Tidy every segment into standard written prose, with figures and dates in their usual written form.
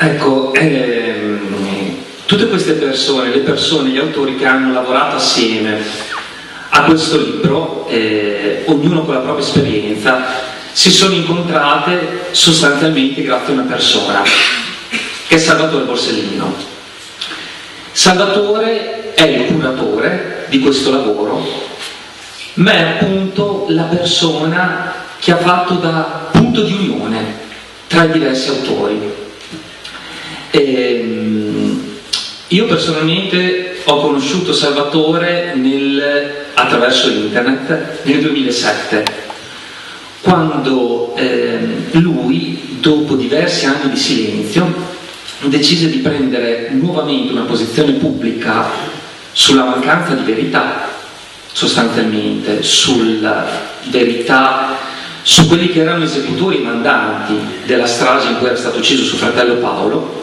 Ecco, tutte queste persone, gli autori che hanno lavorato assieme a questo libro, ognuno con la propria esperienza, si sono incontrate sostanzialmente grazie a una persona, che è Salvatore Borsellino. Salvatore è il curatore di questo lavoro, ma è appunto la persona che ha fatto da punto di unione tra i diversi autori. Io personalmente ho conosciuto Salvatore attraverso internet nel 2007, quando lui, dopo diversi anni di silenzio, decise di prendere nuovamente una posizione pubblica sulla mancanza di verità, sostanzialmente sulla verità su quelli che erano esecutori e mandanti della strage in cui era stato ucciso suo fratello Paolo.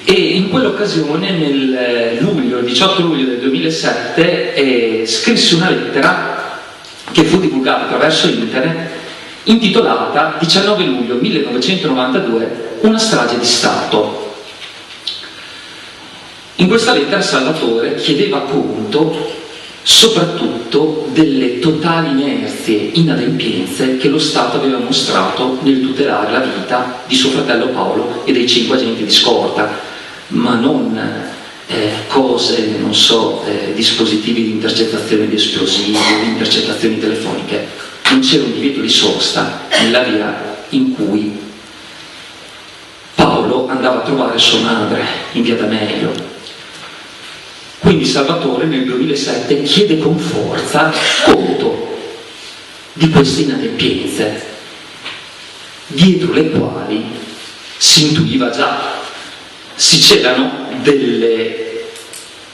E in quell'occasione, il 18 luglio del 2007, scrisse una lettera che fu divulgata attraverso internet, intitolata 19 luglio 1992, una strage di Stato. In questa lettera Salvatore chiedeva conto soprattutto delle totali inerzie, inadempienze che lo Stato aveva mostrato nel tutelare la vita di suo fratello Paolo e dei 5 agenti di scorta, ma non cose, non so, dispositivi di intercettazione di esplosivi, di intercettazioni telefoniche. Non c'era un divieto di sosta nella via in cui Paolo andava a trovare sua madre in via D'Amelio. Quindi Salvatore nel 2007 chiede con forza conto di queste inadempienze, dietro le quali si intuiva già, si celano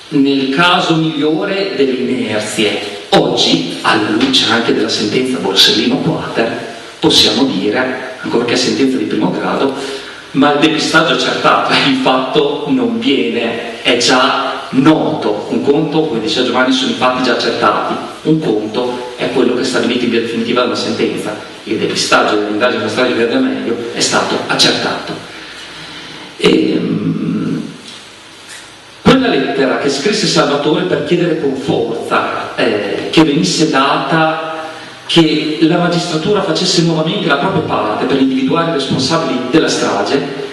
nel caso migliore, delle inerzie. Oggi, alla luce anche della sentenza Borsellino Quater, possiamo dire, anche perché è sentenza di primo grado, ma il depistaggio accertato, il fatto non viene, è già noto. Un conto, come diceva Giovanni, sono i fatti già accertati, un conto è quello che è stabilito in via definitiva da una sentenza. Il depistaggio dell'indagine della strage di via D'Amelio è stato accertato. Quella lettera che scrisse Salvatore per chiedere con forza che venisse data, che la magistratura facesse nuovamente la propria parte per individuare i responsabili della strage,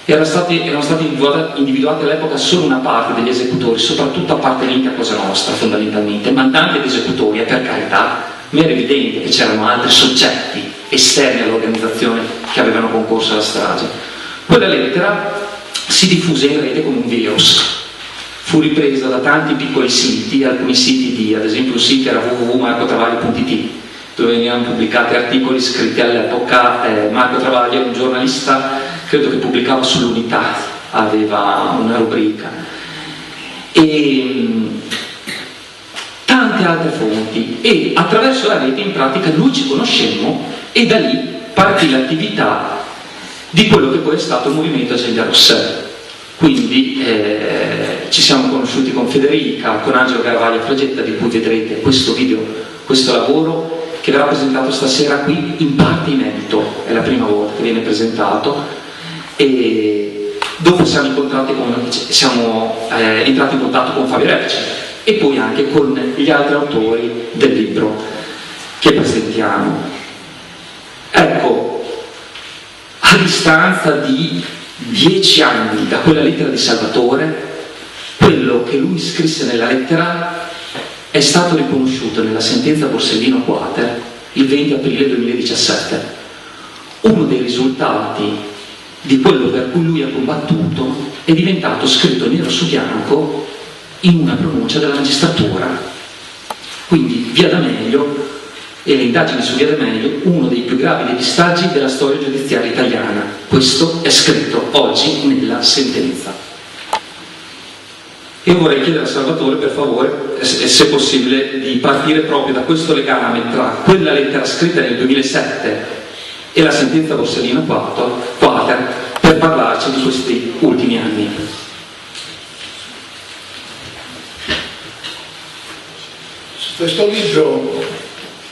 erano state individuate all'epoca solo una parte degli esecutori, soprattutto appartenenti a Cosa Nostra fondamentalmente, mandanti ed esecutori, e per carità, ma era evidente che c'erano altri soggetti esterni all'organizzazione che avevano concorso alla strage. Quella lettera si diffuse in rete come un virus, fu ripresa da tanti piccoli siti, alcuni siti ad esempio un sito era www.marcotravaglio.it, dove venivano pubblicati articoli scritti all'epoca. Marco Travaglio era un giornalista, credo che pubblicava sull'Unità, aveva una rubrica, e tante altre fonti, e attraverso la rete in pratica noi ci conoscemmo, e da lì partì l'attività di quello che poi è stato il movimento Agenda Rossella. Quindi ci siamo conosciuti con Federica, con Angelo Garavaglia Fragetta, di cui vedrete questo video, questo lavoro che verrà presentato stasera qui, in parte inedito, è la prima volta che viene presentato, e dopo siamo entrati in contatto con Fabio Reci e poi anche con gli altri autori del libro che presentiamo. Ecco, a distanza di 10 anni da quella lettera di Salvatore, quello che lui scrisse nella lettera è stato riconosciuto nella sentenza Borsellino Quater il 20 aprile 2017. Uno dei risultati di quello per cui lui ha combattuto è diventato scritto nero su bianco in una pronuncia della magistratura. Quindi via D'Amelio e le indagini su via D'Amelio, uno dei più gravi depistaggi della storia giudiziaria italiana. Questo è scritto oggi nella sentenza. Io vorrei chiedere a Salvatore, per favore, se possibile, di partire proprio da questo legame tra quella lettera scritta nel 2007 e la sentenza Borsellino Quater, per parlarci di questi ultimi anni. Su questo libro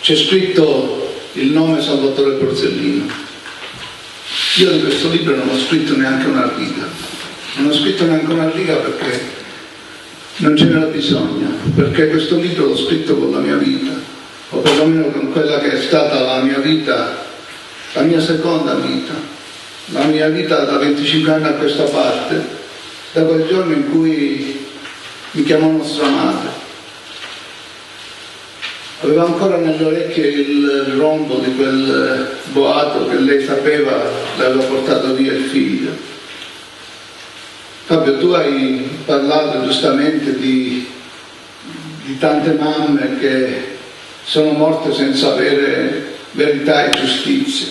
c'è scritto il nome Salvatore Borsellino. Io di questo libro non ho scritto neanche una riga, non ho scritto neanche una riga perché non ce n'era bisogno, perché questo libro l'ho scritto con la mia vita, o perlomeno con quella che è stata la mia vita, la mia seconda vita, la mia vita da 25 anni a questa parte, da quel giorno in cui mi chiamò nostra madre. Aveva ancora nelle orecchie il rombo di quel boato che lei sapeva le aveva portato via il figlio. Fabio, tu hai parlato giustamente di tante mamme che sono morte senza avere verità e giustizia.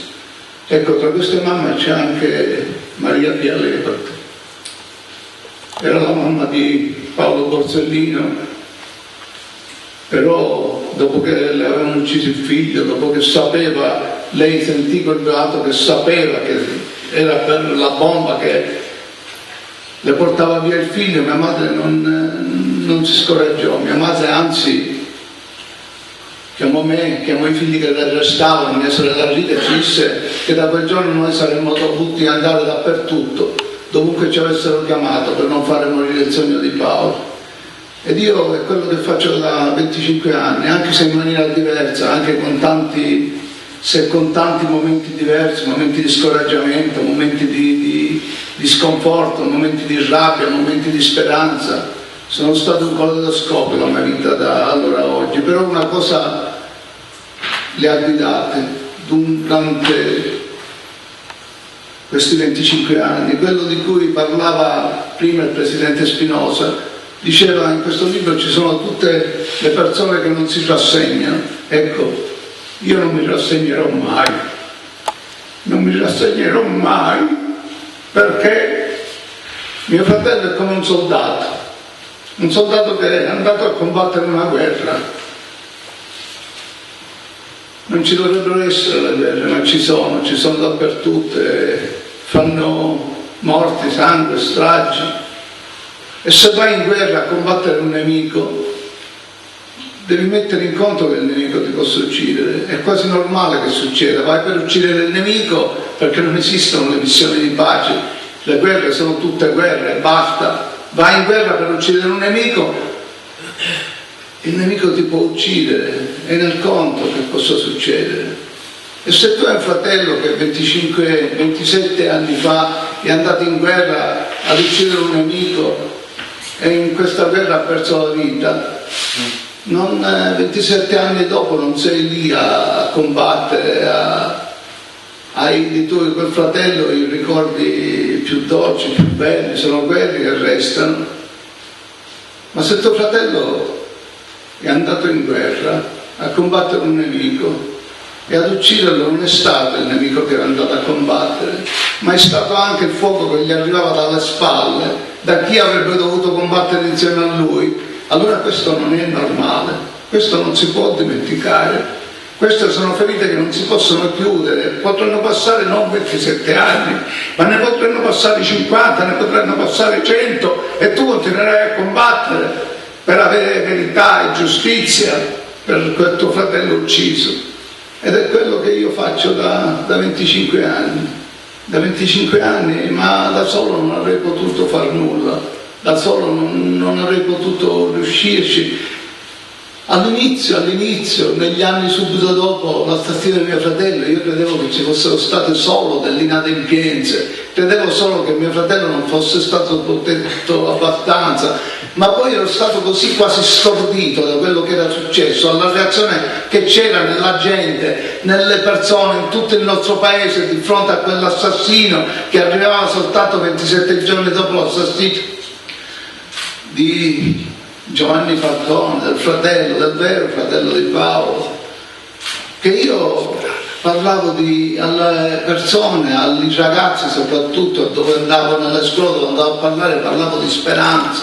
Ecco, tra queste mamme c'è anche Maria Pia Lepert. Era la mamma di Paolo Borsellino, però dopo che le avevano ucciso il figlio, dopo che sapeva, lei sentì quel beato che sapeva che era per la bomba che le portava via il figlio, mia madre non si scoraggiò, mia madre anzi chiamò me, chiamò i figli che le restavano, mia sorella Rita, e ci disse che da quel giorno noi saremmo dovuti andare dappertutto, dovunque ci avessero chiamato, per non fare morire il sogno di Paolo. Ed io è quello che faccio da 25 anni, anche se in maniera diversa, anche con tanti momenti diversi, momenti di scoraggiamento, momenti di sconforto, momenti di rabbia, momenti di speranza. Sono stato un caleidoscopio la mia vita da allora a oggi, però una cosa le ha guidate durante questi 25 anni, quello di cui parlava prima il presidente Spinoza. Diceva, in questo libro ci sono tutte le persone che non si rassegnano. Ecco, io non mi rassegnerò mai, non mi rassegnerò mai, perché mio fratello è come un soldato che è andato a combattere una guerra. Non ci dovrebbero essere le guerre, ma ci sono dappertutto, e fanno morti, sangue, stragi. E se vai in guerra a combattere un nemico, devi mettere in conto che il nemico ti possa uccidere. È quasi normale che succeda. Vai per uccidere il nemico perché non esistono le missioni di pace. Le guerre sono tutte guerre, basta. Vai in guerra per uccidere un nemico, il nemico ti può uccidere, è nel conto che possa succedere. E se tu hai un fratello che 27 anni fa è andato in guerra ad uccidere un nemico, e in questa guerra ha perso la vita, 27 anni dopo non sei lì a combattere, hai di tu e quel fratello i ricordi più dolci, più belli, sono quelli che restano. Ma se tuo fratello è andato in guerra a combattere un nemico, e ad ucciderlo non è stato il nemico che era andato a combattere, ma è stato anche il fuoco che gli arrivava dalle spalle, da chi avrebbe dovuto combattere insieme a lui, allora questo non è normale, questo non si può dimenticare. Queste sono ferite che non si possono chiudere. Potranno passare non 27 anni, ma ne potranno passare 50, ne potranno passare 100, e tu continuerai a combattere per avere verità e giustizia per quel tuo fratello ucciso. Ed è quello che io faccio da 25 anni. Da 25 anni, ma da solo non avrei potuto far nulla, da solo non avrei potuto riuscirci. All'inizio, negli anni subito dopo l'assassino di mio fratello, io credevo che ci fossero state solo delle inadempienze, credevo solo che mio fratello non fosse stato protetto abbastanza, ma poi ero stato così quasi stordito da quello che era successo, alla reazione che c'era nella gente, nelle persone, in tutto il nostro paese di fronte a quell'assassino che arrivava soltanto 27 giorni dopo l'assassinio di Giovanni Falcone, del vero fratello di Paolo, che io parlavo alle persone, ai ragazzi soprattutto, dove andavo nelle scuole, dove andavo a parlavo di speranza,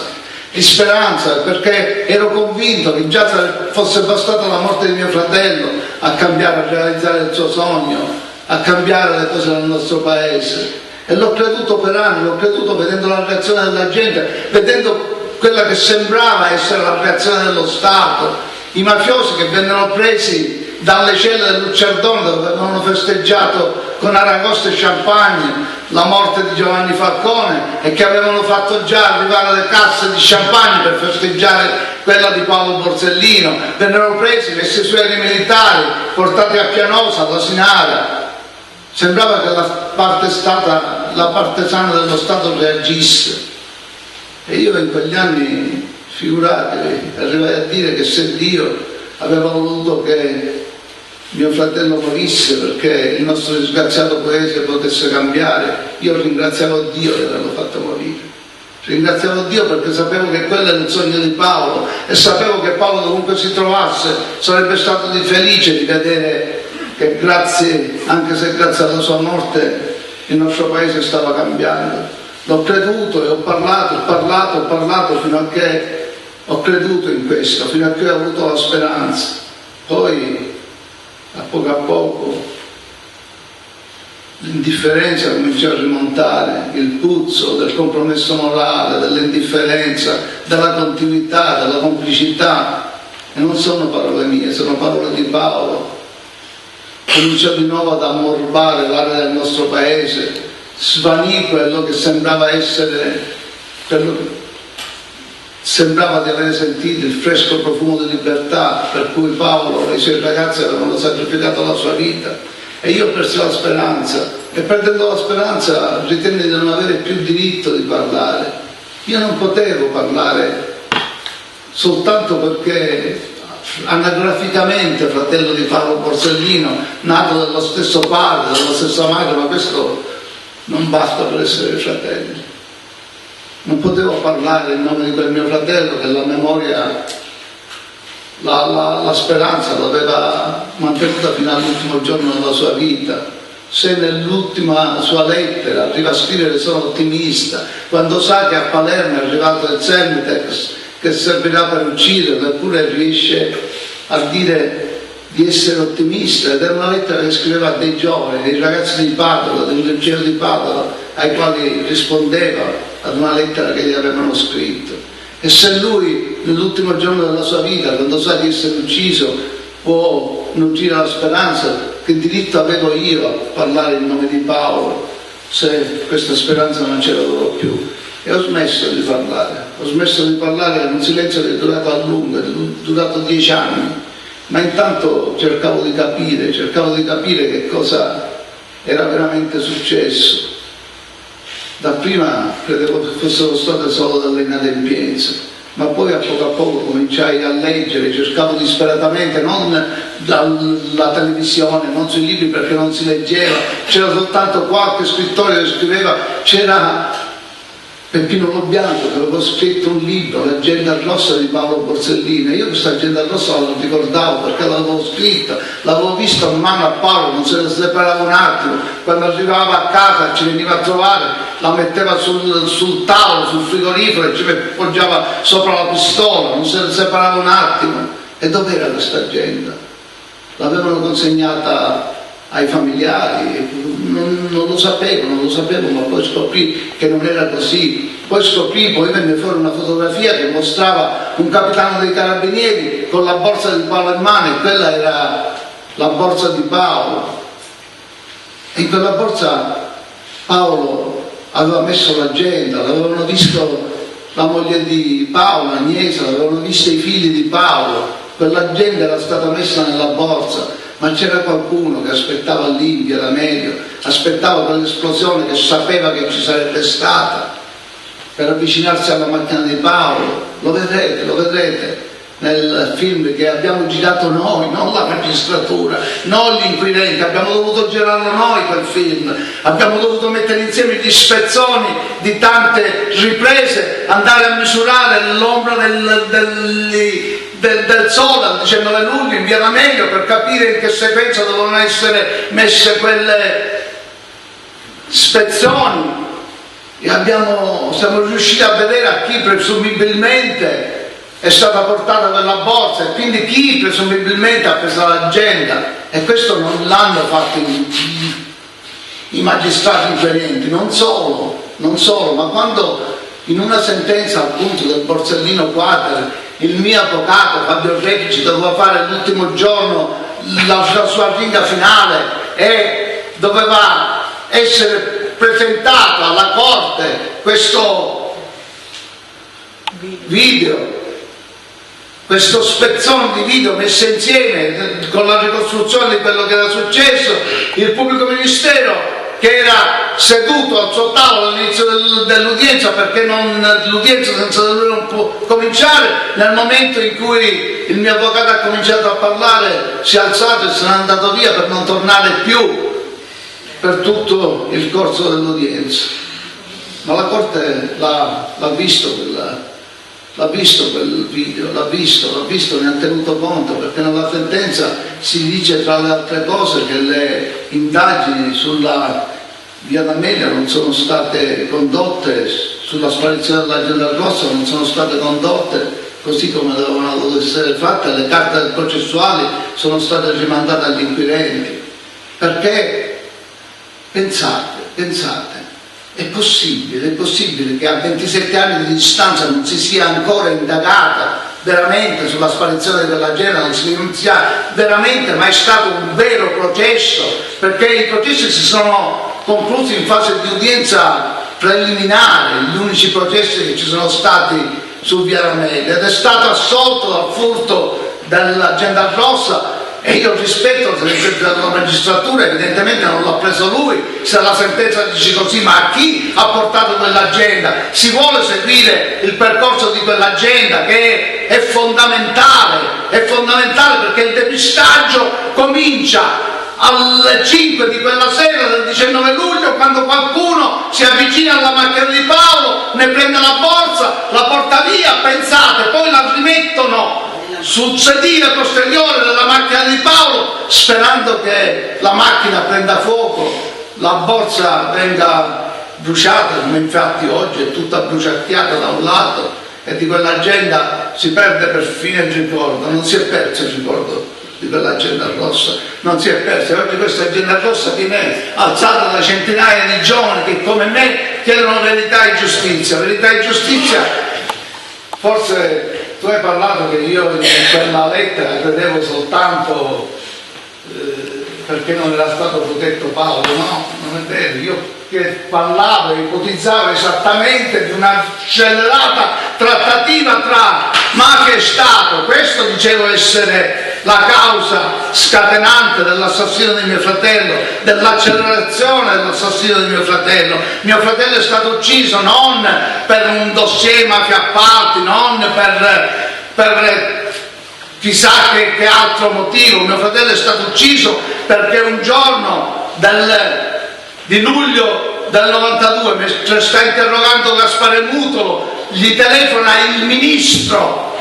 perché ero convinto che già fosse bastata la morte di mio fratello a cambiare, a realizzare il suo sogno, a cambiare le cose nel nostro paese. E l'ho creduto per anni, l'ho creduto vedendo la reazione della gente, vedendo quella che sembrava essere la reazione dello Stato, i mafiosi che vennero presi dalle celle del Luccerdone, dove avevano festeggiato con aragoste e champagne la morte di Giovanni Falcone e che avevano fatto già arrivare le casse di champagne per festeggiare quella di Paolo Borsellino. Vennero presi, messi sui aerei militari, portati a Pianosa, all'Asinara. Sembrava che la parte sana dello Stato reagisse. E io in quegli anni, figuratevi, arrivai a dire che se Dio aveva voluto che mio fratello morisse perché il nostro disgraziato paese potesse cambiare, io ringraziavo Dio di averlo fatto morire. Ringraziavo Dio perché sapevo che quello era il sogno di Paolo e sapevo che Paolo, dovunque si trovasse, sarebbe stato felice di vedere che anche se grazie alla sua morte il nostro paese stava cambiando. L'ho creduto e ho parlato fino a che ho creduto in questo, fino a che ho avuto la speranza. Poi a poco l'indifferenza cominciò a rimontare, il puzzo del compromesso morale, dell'indifferenza, della continuità, della complicità. E non sono parole mie, sono parole di Paolo. Cominciò di nuovo ad ammorbare l'area del nostro paese, svanì quello che sembrava di avere sentito il fresco profumo di libertà per cui Paolo e i suoi ragazzi avevano sacrificato la sua vita. E io persi la speranza, e perdendo la speranza ritenni di non avere più diritto di parlare. Io non potevo parlare soltanto perché anagraficamente fratello di Paolo Borsellino, nato dallo stesso padre, dalla stessa madre, ma questo non basta per essere fratelli. Non potevo parlare in nome di quel mio fratello che la memoria, la speranza l'aveva mantenuta fino all'ultimo giorno della sua vita. Se nell'ultima sua lettera arriva a scrivere sono ottimista, quando sa che a Palermo è arrivato il Semitex che servirà per ucciderlo, eppure riesce a dire di essere ottimista, ed era una lettera che scriveva a dei giovani, dei ragazzi di Padova, del liceo di Padova, ai quali rispondeva ad una lettera che gli avevano scritto. E se lui nell'ultimo giorno della sua vita, quando sa di essere ucciso, può nutrire la speranza, che diritto avevo io a parlare in nome di Paolo se questa speranza non c'era loro più? E ho smesso di parlare, era un silenzio che è durato a lungo, è durato 10 anni, ma intanto cercavo di capire che cosa era veramente successo. Dapprima credevo che fossero state solo delle inadempienze, ma poi a poco cominciai a leggere, cercavo disperatamente, non dalla televisione, non sui libri perché non si leggeva, c'era soltanto qualche scrittore che scriveva, c'era Peppino Lobianco che aveva scritto un libro, L'agenda rossa di Paolo Borsellino. Io questa agenda rossa non ricordavo perché l'avevo scritta, l'avevo vista in mano a Paolo, non se ne separava un attimo. Quando arrivava a casa ci veniva a trovare, la metteva sul tavolo, sul frigorifero e ci poggiava sopra la pistola, non se ne separava un attimo. E dov'era questa agenda? L'avevano consegnata ai familiari, non lo sapevo, ma poi scoprì che non era così. Poi venne fuori una fotografia che mostrava un capitano dei carabinieri con la borsa di Paolo in mano, e quella era la borsa di Paolo. E in quella borsa Paolo aveva messo l'agenda, l'avevano visto la moglie di Paolo, Agnese, l'avevano visto i figli di Paolo, quell'agenda era stata messa nella borsa. Ma c'era qualcuno che aspettava lì in via D'Amelio, aspettava quell'esplosione che sapeva che ci sarebbe stata per avvicinarsi alla macchina di Paolo. Lo vedrete nel film che abbiamo girato noi, non la magistratura, non gli inquirenti, abbiamo dovuto girarlo noi quel film, abbiamo dovuto mettere insieme gli spezzoni di tante riprese, andare a misurare l'ombra del sole al 19 luglio in via D'Amelio per capire in che sequenza dovevano essere messe quelle spezzoni, e siamo riusciti a vedere a chi presumibilmente è stata portata quella borsa, e quindi chi presumibilmente ha preso l'agenda. E questo non l'hanno fatto i magistrati inquirenti, non solo, ma quando in una sentenza appunto del Borsellino Quater il mio avvocato Fabio Rechici doveva fare l'ultimo giorno la sua riga finale e doveva essere presentato alla corte questo video, questo spezzone di video messo insieme con la ricostruzione di quello che era successo, il pubblico ministero che era seduto al suo tavolo all'inizio dell'udienza, perché l'udienza senza di lui non può cominciare. Nel momento in cui il mio avvocato ha cominciato a parlare si è alzato e se n'è andato via per non tornare più per tutto il corso dell'udienza. Ma la Corte l'ha visto quel video, l'ha visto, ne ha tenuto conto, perché nella sentenza si dice tra le altre cose che le indagini sulla Via D'Amelio non sono state condotte, sulla sparizione dell'agenda rossa non sono state condotte così come dovevano essere fatte, le carte processuali sono state rimandate agli inquirenti. Perché pensate, è possibile che a 27 anni di distanza non si sia ancora indagata veramente sulla sparizione di quell'agenda, non sia veramente mai stato un vero processo, perché i processi si sono conclusi in fase di udienza preliminare, gli unici processi che ci sono stati su Via D'Amelio, ed è stato assolto dal furto dell'agenda rossa. E io rispetto la sentenza della magistratura, evidentemente non l'ha preso lui, se la sentenza dice così, ma a chi ha portato quell'agenda? Si vuole seguire il percorso di quell'agenda che è fondamentale perché il depistaggio comincia alle 5 di quella sera del 19 luglio, quando qualcuno si avvicina alla macchina di Paolo, ne prende la borsa, la porta via, pensate, poi la rimettono sul sedile posteriore della macchina di Paolo, sperando che la macchina prenda fuoco, la borsa venga bruciata, come infatti oggi è tutta bruciacchiata da un lato, e di quell'agenda si perde perfino il ricordo. Non si è perso il ricordo di quell'agenda rossa, non si è persa. Oggi questa agenda rossa viene alzata da centinaia di giovani che come me chiedono verità e giustizia. Verità e giustizia, forse tu hai parlato che io in quella lettera credevo soltanto perché non era stato protetto Paolo. No, non è vero, io che parlavo e ipotizzavo esattamente di una scellerata trattativa tra mafia e Stato. Questo dicevo essere la causa scatenante dell'assassinio di mio fratello, dell'accelerazione dell'assassinio di mio fratello. Mio fratello è stato ucciso non per un dossier mafia appalti, non per chissà che altro motivo. Mio fratello è stato ucciso perché un giorno di luglio del 92, mentre sta interrogando Gaspare Mutolo, gli telefona il ministro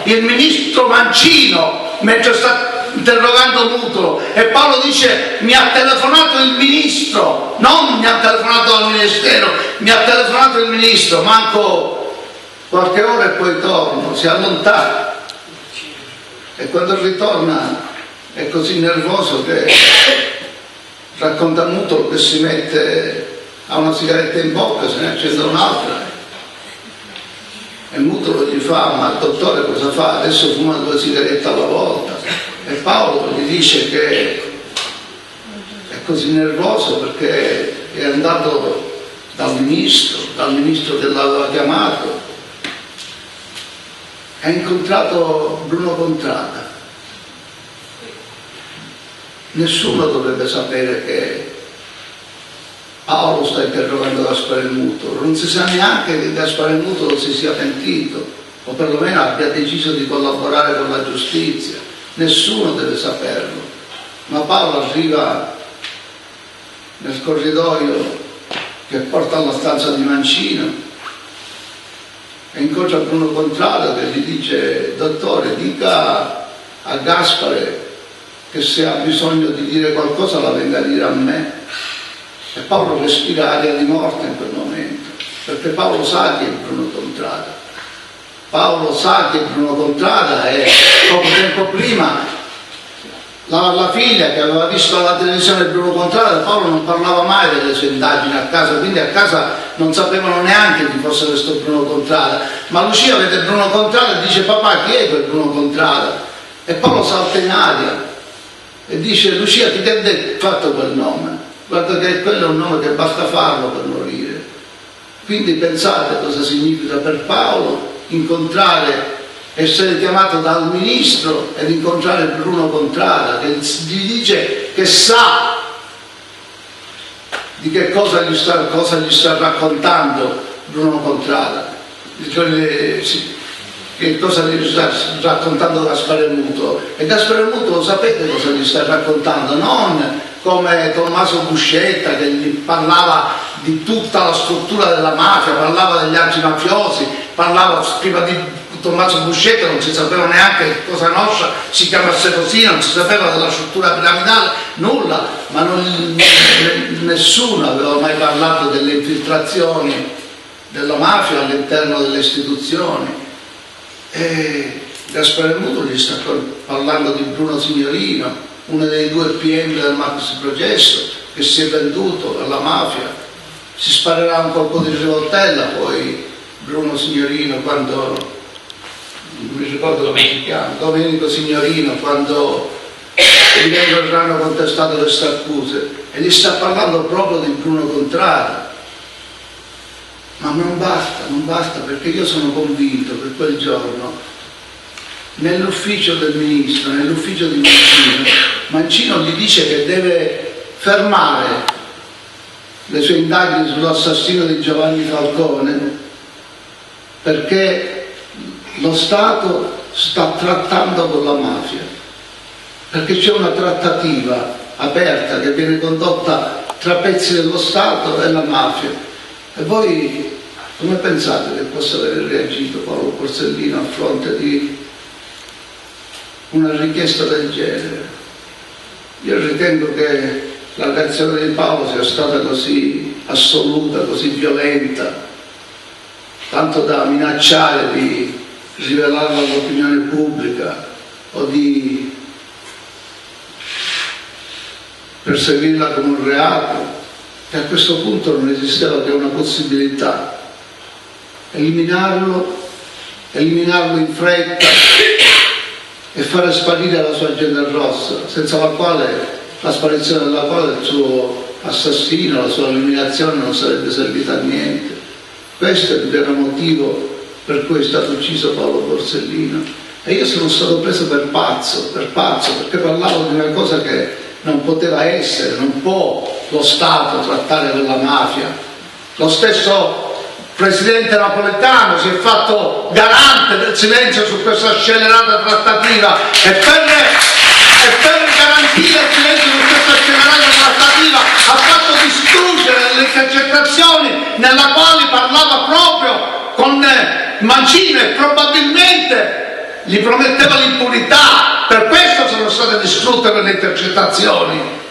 Mancino, mentre sta interrogando Mutolo, e Paolo dice: mi ha telefonato il ministro, non mi ha telefonato al ministero, mi ha telefonato il ministro. Manco qualche ora e poi torno, si allontana, e quando ritorna è così nervoso che racconta a Mutolo che si mette a una sigaretta in bocca, se ne accende un'altra, e Mutolo gli fa: ma dottore, cosa fa? Adesso fuma 2 sigarette alla volta. E Paolo gli dice che è così nervoso perché è andato dal ministro che l'aveva chiamato, ha incontrato Bruno Contrada. Nessuno dovrebbe sapere che Paolo sta interrogando Gaspare Mutolo, non si sa neanche che Gaspare Mutolo si sia pentito o perlomeno abbia deciso di collaborare con la giustizia. Nessuno deve saperlo. Ma Paolo arriva nel corridoio che porta alla stanza di Mancino e incontra Bruno Contrada che gli dice: dottore, dica a Gaspare che se ha bisogno di dire qualcosa la venga a dire a me. E Paolo respira aria di morte in quel momento, perché Paolo sa che è Bruno Contrada. Paolo sa che Bruno Contrada, e poco tempo prima la figlia che aveva visto alla televisione Bruno Contrada, Paolo non parlava mai delle sue indagini a casa, quindi a casa non sapevano neanche chi fosse questo Bruno Contrada. Ma Lucia vede Bruno Contrada e dice: papà, chi è quel Bruno Contrada? E Paolo salta in aria e dice: Lucia, ti ha fatto quel nome? Guarda che quello è un nome che basta farlo per morire. Quindi pensate cosa significa per Paolo incontrare, essere chiamato dal ministro ed incontrare Bruno Contrada, che gli dice che sa di che cosa gli sta raccontando Bruno Contrada, che cosa gli sta raccontando Gaspare Muto. E Gaspare Muto, lo sapete cosa gli sta raccontando? Non come Tommaso Buscetta, che gli parlava di tutta la struttura della mafia, parlava degli arcimafiosi, parlava prima di Tommaso Buscetta, non si sapeva neanche che cosa Nostra si chiamasse così, non si sapeva della struttura piramidale, nulla, ma nessuno aveva mai parlato delle infiltrazioni della mafia all'interno delle istituzioni. E Gaspare Muto gli sta parlando di Bruno Signorino, uno dei 2 PM del maxi processo, che si è venduto alla mafia. Si sparerà un colpo di rivoltella poi Bruno Signorino, quando, non mi ricordo come si chiama, Domenico Signorino, quando gli verranno contestate queste accuse, e gli sta parlando proprio di Bruno Contrada. Ma non basta, perché io sono convinto che quel giorno nell'ufficio del ministro, nell'ufficio di Mancino gli dice che deve fermare le sue indagini sull'assassino di Giovanni Falcone, perché lo Stato sta trattando con la mafia, perché c'è una trattativa aperta che viene condotta tra pezzi dello Stato e la mafia. E voi come pensate che possa aver reagito Paolo Borsellino a fronte di una richiesta del genere? Io ritengo che la reazione di Paolo sia stata così assoluta, così violenta, tanto da minacciare di rivelarla all'opinione pubblica o di perseguirla come un reato, che a questo punto non esisteva che una possibilità: eliminarlo in fretta e fare sparire la sua agenda rossa, senza la quale, la sparizione della quale, il suo assassino, la sua eliminazione non sarebbe servita a niente. Questo è il vero motivo per cui è stato ucciso Paolo Borsellino. E io sono stato preso per pazzo, perché parlavo di una cosa che non poteva essere, non può lo Stato trattare con la mafia. Lo stesso presidente Napolitano si è fatto garante del silenzio su questa scellerata trattativa, e per garantire il silenzio su questa scellerata trattativa ha fatto distruggere le intercettazioni nella quale parlava proprio con Mancino e probabilmente gli prometteva l'impunità. Per questo sono state distrutte quelle intercettazioni,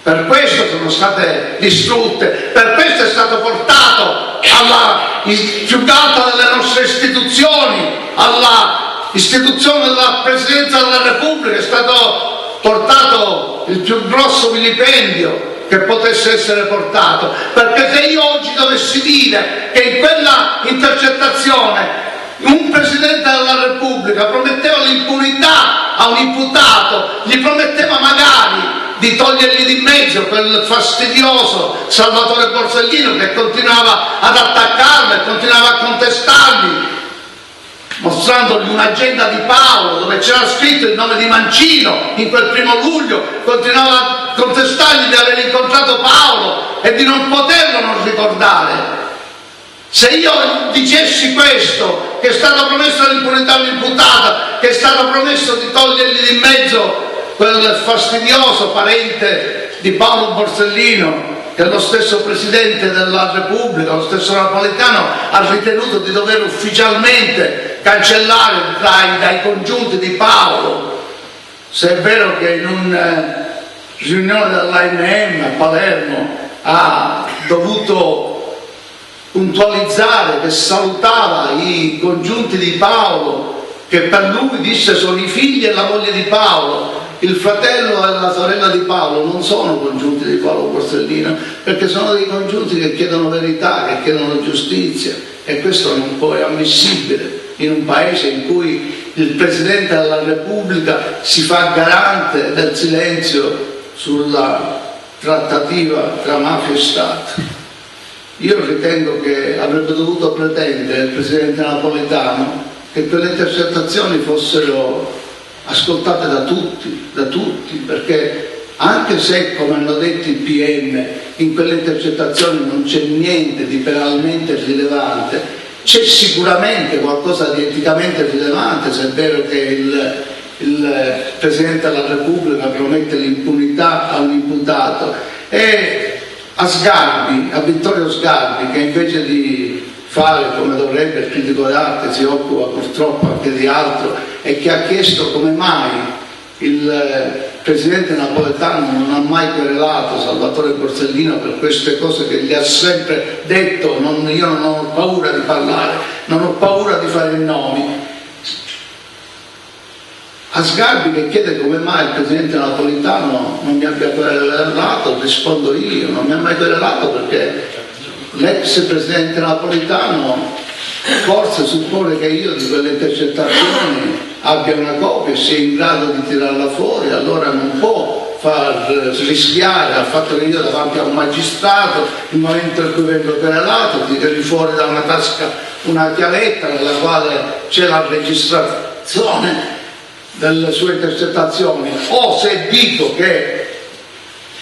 per questo sono state distrutte, per questo è stato portato alla più alta delle nostre istituzioni, alla istituzione della Presidenza della Repubblica, è stato portato il più grosso vilipendio che potesse essere portato, perché se io oggi dovessi dire che in quella intercettazione un Presidente della Repubblica prometteva l'impunità a un imputato, gli prometteva magari di togliergli di mezzo quel fastidioso Salvatore Borsellino che continuava ad attaccarlo e continuava a contestargli, mostrandogli un'agenda di Paolo dove c'era scritto il nome di Mancino in quel 1° luglio, continuava a contestargli di aver incontrato Paolo e di non poterlo non ricordare. Se io dicessi questo, che è stato promesso l'impunità all'imputato, che è stato promesso di togliergli di mezzo quel fastidioso parente di Paolo Borsellino, che lo stesso Presidente della Repubblica, lo stesso Napolitano, ha ritenuto di dover ufficialmente cancellare dai congiunti di Paolo, se è vero che in una riunione dell'ANM a Palermo ha dovuto puntualizzare che salutava i congiunti di Paolo, che per lui disse sono i figli e la moglie di Paolo. Il fratello e la sorella di Paolo non sono congiunti di Paolo Borsellino, perché sono dei congiunti che chiedono verità, che chiedono giustizia, e questo non può, è ammissibile in un paese in cui il Presidente della Repubblica si fa garante del silenzio sulla trattativa tra mafia e Stato. Io ritengo che avrebbe dovuto pretendere il Presidente Napolitano che quelle intercettazioni fossero ascoltate da tutti, perché anche se, come hanno detto i PM, in quelle intercettazioni non c'è niente di penalmente rilevante, c'è sicuramente qualcosa di eticamente rilevante, se è vero che il Presidente della Repubblica promette l'impunità a un imputato, e a Vittorio Sgarbi, che invece di fare come dovrebbe il critico d'arte si occupa purtroppo anche di altro, e che ha chiesto come mai il Presidente Napolitano non ha mai querelato Salvatore Borsellino per queste cose che gli ha sempre detto. Io non ho paura di parlare, non ho paura di fare nomi. A Sgarbi, che chiede come mai il Presidente Napolitano non mi abbia querelato, rispondo io: non mi ha mai querelato perché l'ex Presidente Napolitano forse suppone che io di quelle intercettazioni abbia una copia e sia in grado di tirarla fuori, allora non può far rischiare al fatto che io davanti a un magistrato, nel momento in cui vengo querelato, tirergli fuori da una tasca una chiavetta nella quale c'è la registrazione delle sue intercettazioni, o se dico che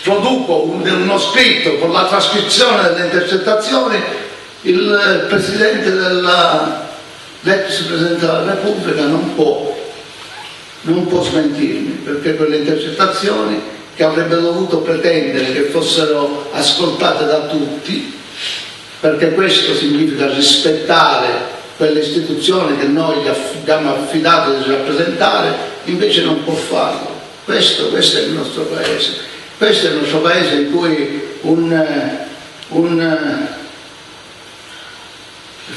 produco uno scritto con la trascrizione delle intercettazioni, il Presidente l'ex Presidente della Repubblica non può smentirmi, perché quelle intercettazioni, che avrebbe dovuto pretendere che fossero ascoltate da tutti, perché questo significa rispettare quelle istituzioni che noi gli abbiamo affidato di rappresentare, invece non può farlo. Questo è il nostro Paese. Questo è il nostro Paese in cui un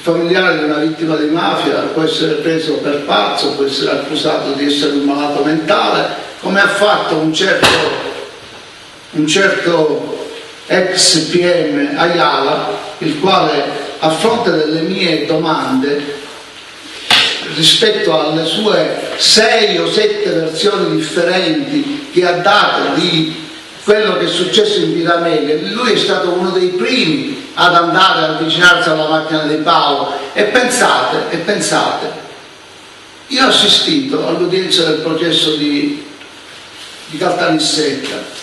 familiare di una vittima di mafia può essere preso per pazzo, può essere accusato di essere un malato mentale, come ha fatto un certo ex PM Ayala, il quale, a fronte delle mie domande rispetto alle sue 6 o 7 versioni differenti che ha dato di quello che è successo in Via D'Amelio, lui è stato uno dei primi ad andare ad avvicinarsi alla macchina di Paolo. E pensate, io ho assistito all'udienza del processo di Caltanissetta.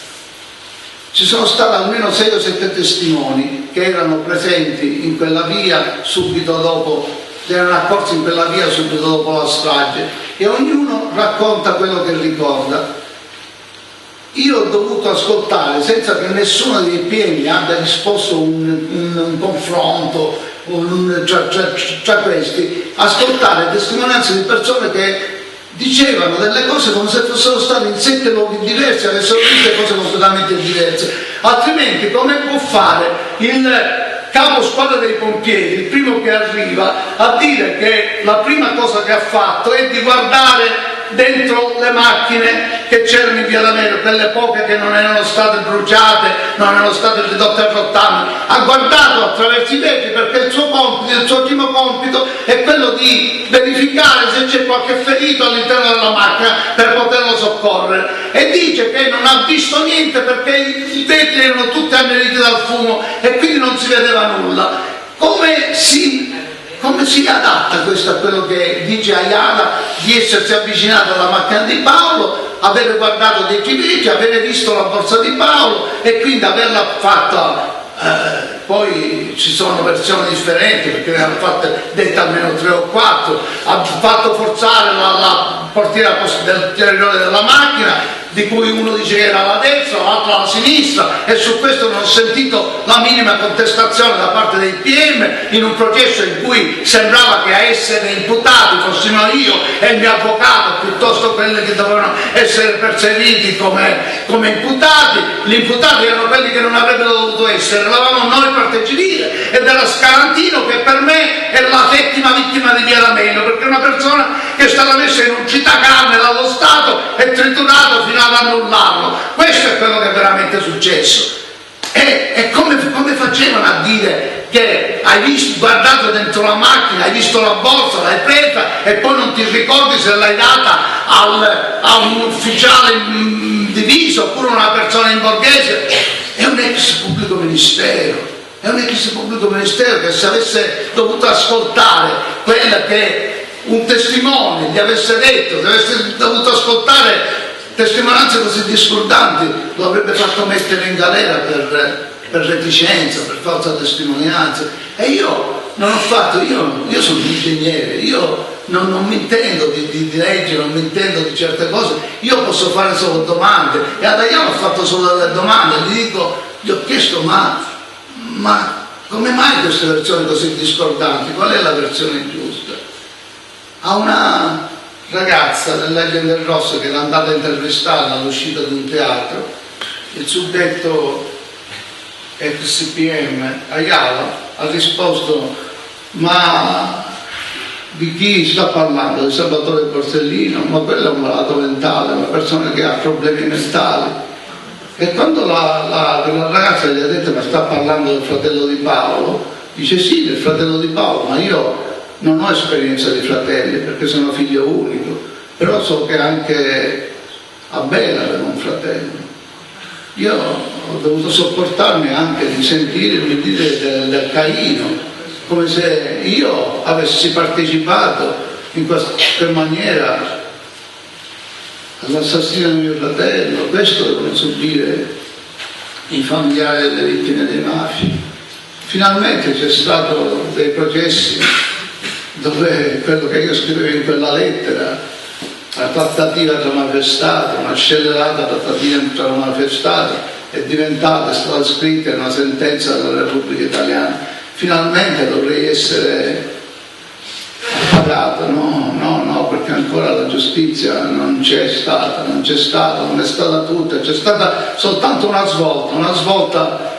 Ci sono stati almeno 6 o 7 testimoni che erano presenti in quella via subito dopo, erano accorsi in quella via subito dopo la strage, e ognuno racconta quello che ricorda. Io ho dovuto ascoltare, senza che nessuno dei PM abbia risposto un confronto tra questi, ascoltare testimonianze di persone che dicevano delle cose come se fossero state in 7 luoghi diversi, avessero visto cose completamente diverse. Altrimenti come può fare il capo squadra dei pompieri, il primo che arriva, a dire che la prima cosa che ha fatto è di guardare dentro le macchine che c'erano in Via D'Amelio, quelle poche che non erano state bruciate, non erano state ridotte a rottame, ha guardato attraverso i vetri, perché il suo primo compito è quello di verificare se c'è qualche ferito all'interno della macchina per poterlo soccorrere, e dice che non ha visto niente perché i vetri erano tutti anneriti dal fumo e quindi non si vedeva nulla. Come si adatta questo a quello che dice Ayala, di essersi avvicinato alla macchina di Paolo, avere guardato dei vetri, avere visto la borsa di Paolo e quindi averla fatta? Poi ci sono versioni differenti, perché ne hanno fatte dette almeno 3 o 4. Ha fatto forzare la portiera del territorio della macchina, di cui uno dice che era alla destra, l'altro alla sinistra, e su questo non ho sentito la minima contestazione da parte dei PM, in un processo in cui sembrava che a essere imputati fossimo io e il mio avvocato, piuttosto quelli che dovevano essere perseguiti come imputati. Gli imputati erano quelli che non avrebbero dovuto essere, eravamo noi parte civile, ed era Scarantino, che per me è la 7ª vittima di Via D'Amelio, perché è una persona che è stata messa in un citacarne dallo Stato e triturato fino ad annullarlo. Questo è quello che è veramente successo. E come facevano a dire che hai visto, guardato dentro la macchina, hai visto la borsa, l'hai presa e poi non ti ricordi se l'hai data a un ufficiale diviso oppure una persona in borghese? È un ex pubblico ministero. È un ex pubblico ministero che, se avesse dovuto ascoltare quella che un testimone gli avesse detto, se avesse dovuto ascoltare testimonianze così discordanti, lo avrebbe fatto mettere in galera per reticenza, per falsa testimonianza. E io non ho fatto, io sono un ingegnere, io non mi intendo di legge, non mi intendo di certe cose, io posso fare solo domande. E ad Aiello ho fatto solo delle domande, gli ho chiesto ma come mai queste versioni così discordanti? Qual è la versione giusta? A una ragazza dell'Agente del Rosso che era andata a intervistarla all'uscita di un teatro, il suddetto XPM Aiello ha risposto: ma di chi sta parlando? Di Salvatore Borsellino? Ma quello è un malato mentale, una persona che ha problemi mentali. E quando la ragazza gli ha detto: ma sta parlando del fratello di Paolo? Dice: sì, del fratello di Paolo, ma io non ho esperienza di fratelli perché sono figlio unico, però so che anche Abele aveva un fratello. Io ho dovuto sopportarmi anche di sentirmi dire del Caino, come se io avessi partecipato in qualche maniera all'assassinio di mio fratello. Questo devono subire i familiari delle vittime dei mafi. Finalmente c'è stato dei processi dove quello che io scrivevo in quella lettera, la trattativa tra mafia-Stato, una scellerata trattativa tra mafia-Stato, è stata scritta in una sentenza della Repubblica Italiana. Finalmente dovrei essere appagato. No, perché ancora la giustizia non c'è stata, non è stata tutta, c'è stata soltanto una svolta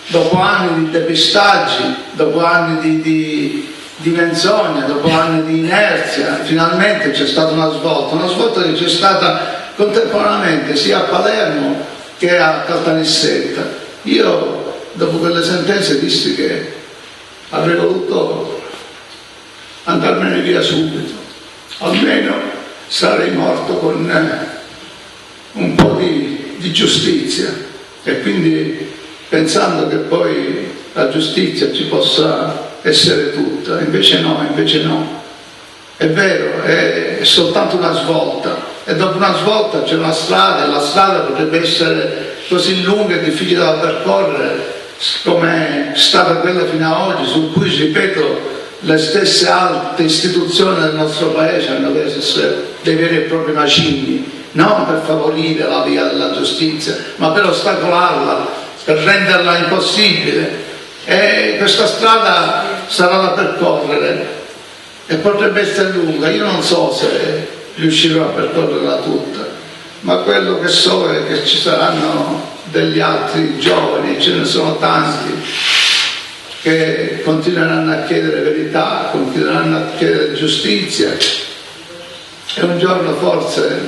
dopo anni di depistaggi, dopo anni di menzogna, dopo anni di inerzia. Finalmente c'è stata una svolta che c'è stata contemporaneamente sia a Palermo che a Caltanissetta. Io dopo quelle sentenze dissi che avrei voluto andarmene via subito, almeno sarei morto con un po' di giustizia, e quindi pensando che poi la giustizia ci possa essere tutta. Invece no, è vero, è soltanto una svolta, e dopo una svolta c'è una strada, e la strada potrebbe essere così lunga e difficile da percorrere come è stata quella fino ad oggi, su cui, ripeto, le stesse alte istituzioni del nostro paese hanno preso dei veri e propri macigni, non per favorire la via della giustizia, ma per ostacolarla, per renderla impossibile. E questa strada sarà da percorrere e potrebbe essere lunga. Io non so se riuscirò a percorrerla tutta, ma quello che so è che ci saranno degli altri giovani, ce ne sono tanti, che continueranno a chiedere verità, continueranno a chiedere giustizia, e un giorno forse,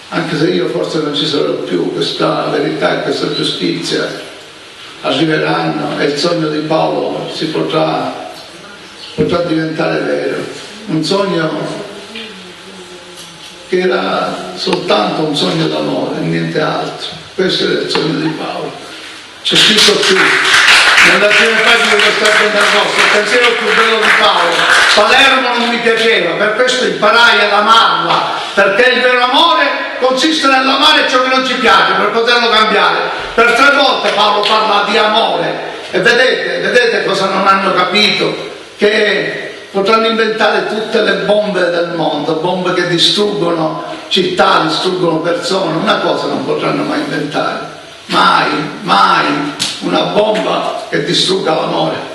anche se io forse non ci sarò più, questa verità e questa giustizia arriveranno, e il sogno di Paolo si potrà diventare vero. Un sogno che era soltanto un sogno d'amore e niente altro. Questo era il sogno di Paolo. C'è scritto qui, nella prima pagina di questa Agente del Rosso, il pensiero più bello di Paolo: Palermo non mi piaceva, per questo imparai ad amarla, perché il vero amore consiste nell'amare ciò che non ci piace per poterlo cambiare. Per 3 volte Paolo parla di amore, e vedete cosa non hanno capito? Che potranno inventare tutte le bombe del mondo, bombe che distruggono città, distruggono persone, una cosa non potranno mai inventare, mai una bomba che distrugga l'amore.